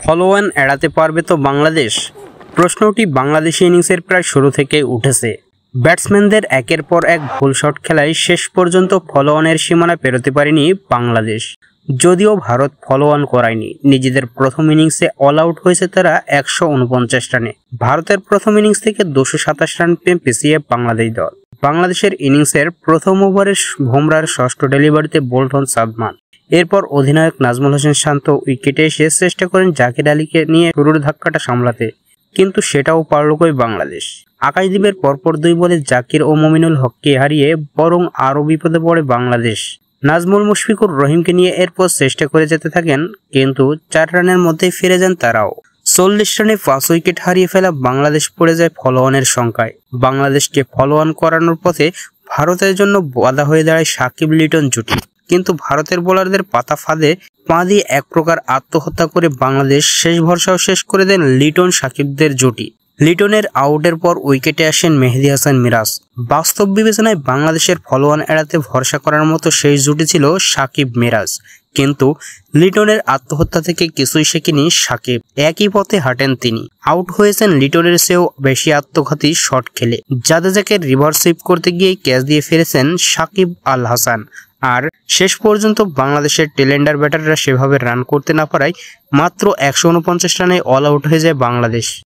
Follow on এড়াতে পারবে তো বাংলাদেশ? প্রশ্নটি বাংলাদেশি ইনিংসের প্রায় শুরু থেকেই উঠেছে। ব্যাটসম্যানদের একের পর এক ভুল শট খেলায় শেষ পর্যন্ত ফলো অনের সীমানা পেরোতে পারেনি বাংলাদেশ। যদিও ভারত ফলো অন করায়নি, নিজেদের প্রথম ইনিংসে অল আউট হয়েছে তারা 149 রানে। ভারতের প্রথম ইনিংস থেকে 227 রান পেয়ে পিছিয়ে বাংলাদেশ দল। বাংলাদেশের ইনিংসের প্রথম ওভারে বুমরার ষষ্ঠ ডেলিভারিতে বোল্ড হন সাদমান। এরপর অধিনায়ক নাজমুল হোসেন শান্ত উইকেটে এসে চেষ্টা করেন জাকির আলীকে নিয়ে শুরুর ধাক্কাটা সামলাতে, কিন্তু সেটাও পারল কই বাংলাদেশ। আকাশদ্বীপের পরপর 2 বলে জাকির ও মমিনুল হককে হারিয়ে বরং আরও বিপদে পড়ে বাংলাদেশ। নাজমুল মুশফিকুর রহিমকে নিয়ে এরপর চেষ্টা করে যেতে থাকেন, কিন্তু 4 রানের মধ্যেই ফিরে যান তারাও। 40 রানে 5 উইকেট হারিয়ে ফেলা বাংলাদেশ পড়ে যায় ফলো অনের সংখ্যায়। বাংলাদেশকে ফলো অন করানোর পথে ভারতের জন্য বাধা হয়ে দাঁড়ায় সাকিব লিটন জুটি, কিন্তু ভারতের বোলারদের পাতা ফাঁদে পা দিয়ে এক প্রকার আত্মহত্যা করে বাংলাদেশ শেষ ভরসাও শেষ করে দেন লিটন সাকিবদের জুটি। লিটনের আউটের পর উইকেটে আসেন মেহেদী হাসান মিরাজ। বাস্তব বিবেচনায় বাংলাদেশের ফলো অন এড়াতে ভরসা করার মতো সেই জুটি ছিল সাকিব মিরাজ, কিন্তু লিটনের আত্মহত্যা থেকে কিছুই শেখেনি সাকিব। একই পথে হাঁটেন তিনি। আউট হয়েছেন লিটনের চেয়েও বেশি আত্মঘাতী শট খেলে। জাদেজাকে রিভার্স সুইপ করতে গিয়ে ক্যাচ দিয়ে ফিরেছেন সাকিব আল হাসান। আর শেষ পর্যন্ত বাংলাদেশের টেলেন্ডার ব্যাটাররা সেভাবে রান করতে না পারায় মাত্র 149 রানে অল আউট হয়ে যায় বাংলাদেশ।